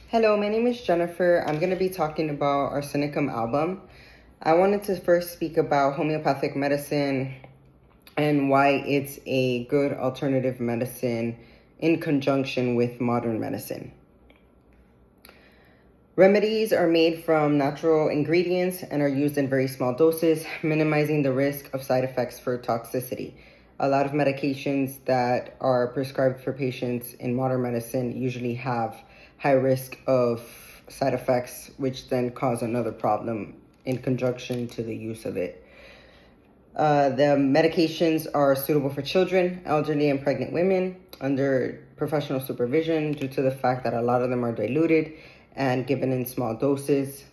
Hello, my name is Jennifer. I'm going to be talking about Arsenicum Album. I wanted to first speak about homeopathic medicine and why it's a good alternative medicine in conjunction with modern medicine. Remedies are made from natural ingredients and are used in very small doses, minimizing the risk of side effects for toxicity. A lot of medications that are prescribed for patients in modern medicine usually have high risk of side effects, which then cause another problem in conjunction to the use of it. The medications are suitable for children, elderly, and pregnant women under professional supervision due to the fact that a lot of them are diluted and given in small doses.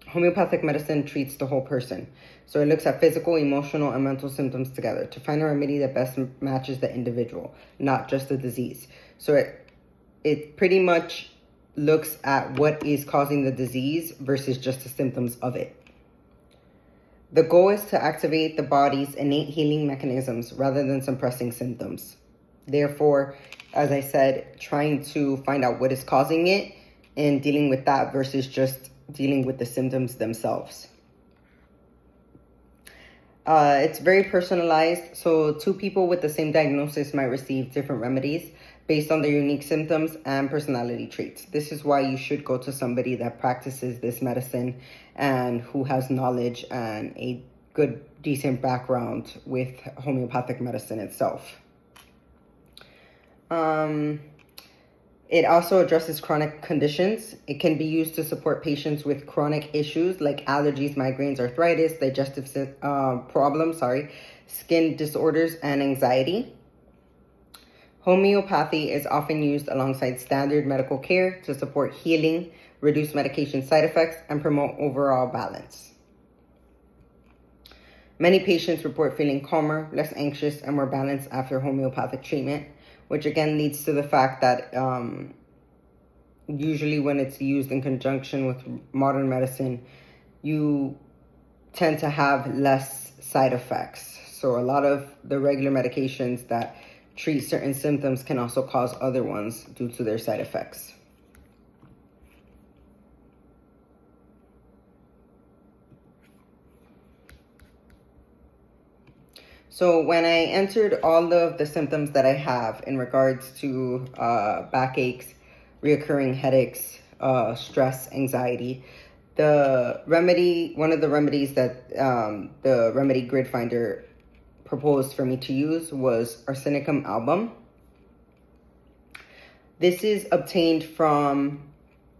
Homeopathic medicine treats the whole person. So it looks at physical, emotional, and mental symptoms together to find a remedy that best matches the individual, not just the disease. So it pretty much looks at what is causing the disease versus just the symptoms of it. The goal is to activate the body's innate healing mechanisms rather than suppressing symptoms. Therefore, as I said, trying to find out what is causing it and dealing with that versus just dealing with the symptoms themselves. It's very personalized, so two people with the same diagnosis might receive different remedies based on their unique symptoms and personality traits. This is why you should go to somebody that practices this medicine and who has knowledge and a good, decent background with homeopathic medicine itself. It also addresses chronic conditions. It can be used to support patients with chronic issues like allergies, migraines, arthritis, digestive problems, skin disorders, and anxiety. Homeopathy is often used alongside standard medical care to support healing, reduce medication side effects, and promote overall balance. Many patients report feeling calmer, less anxious, and more balanced after homeopathic treatment, which again leads to the fact that usually when it's used in conjunction with modern medicine, you tend to have less side effects. So a lot of the regular medications that treat certain symptoms can also cause other ones due to their side effects. So when I entered all of the symptoms that I have in regards to backaches, reoccurring headaches, stress, anxiety, one of the remedies that the remedy grid finder proposed for me to use was Arsenicum Album. This is obtained from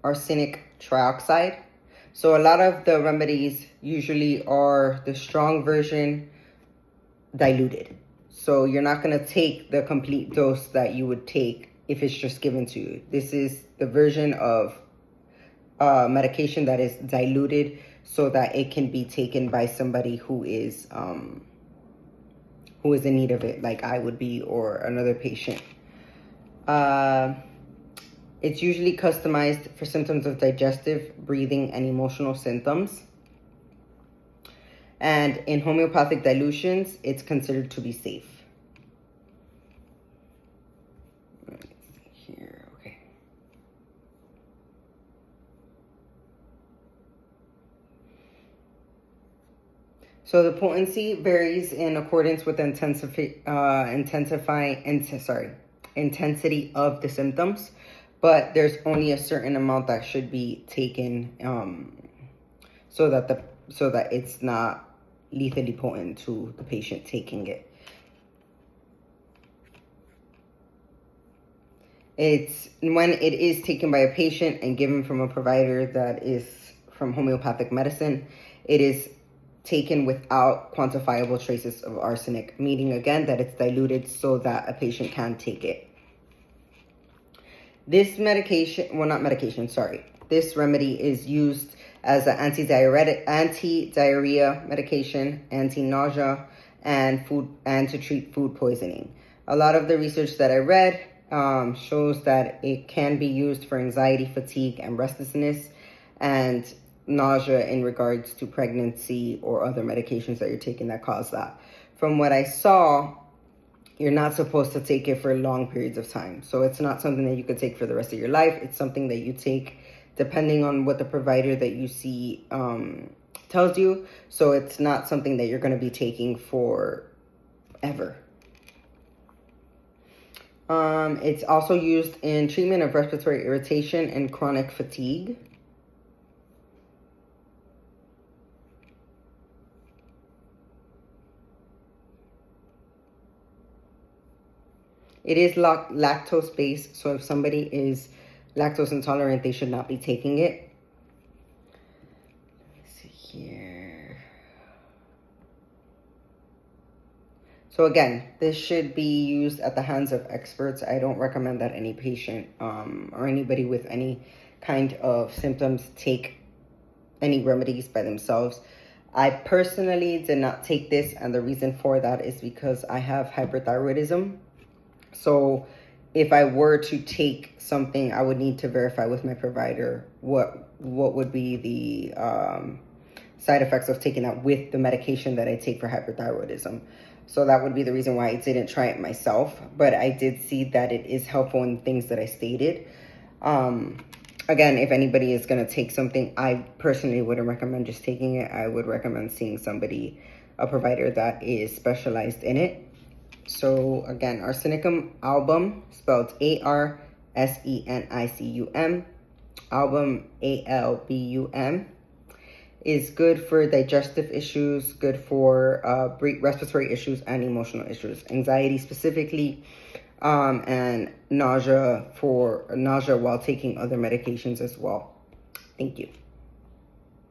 arsenic trioxide. So a lot of the remedies usually are the strong version diluted. So you're not going to take the complete dose that you would take if it's just given to you. This is the version of medication that is diluted so that it can be taken by somebody who is in need of it, like I would be or another patient. It's usually customized for symptoms of digestive, breathing, and emotional symptoms. And in homeopathic dilutions, it's considered to be safe. Let's see here, okay. So the potency varies in accordance with the intensity of the symptoms, but there's only a certain amount that should be taken so that it's not lethally potent to the patient taking it. It's when it is taken by a patient and given from a provider that is from homeopathic medicine, it is taken without quantifiable traces of arsenic, meaning again that it's diluted so that a patient can take it. This this remedy is used as an anti-diarrhea medication, anti-nausea, and to treat food poisoning. A lot of the research that I read shows that it can be used for anxiety, fatigue, and restlessness, and nausea in regards to pregnancy or other medications that you're taking that cause that. From what I saw, you're not supposed to take it for long periods of time. So it's not something that you could take for the rest of your life. It's something that you take depending on what the provider that you see tells you. So it's not something that you're going to be taking forever. It's also used in treatment of respiratory irritation and chronic fatigue. It is lactose-based, so if somebody is lactose intolerant, they should not be taking it. Let's see here. So again, this should be used at the hands of experts. I don't recommend that any patient or anybody with any kind of symptoms take any remedies by themselves. I personally did not take this, and the reason for that is because I have hyperthyroidism. So if I were to take something, I would need to verify with my provider what would be the side effects of taking that with the medication that I take for hyperthyroidism. So that would be the reason why I didn't try it myself. But I did see that it is helpful in things that I stated. Again, if anybody is going to take something, I personally wouldn't recommend just taking it. I would recommend seeing somebody, a provider that is specialized in it. So again, Arsenicum Album, spelled Arsenicum, Album ALBUM, is good for digestive issues, good for respiratory issues and emotional issues, anxiety specifically, and nausea while taking other medications as well. Thank you.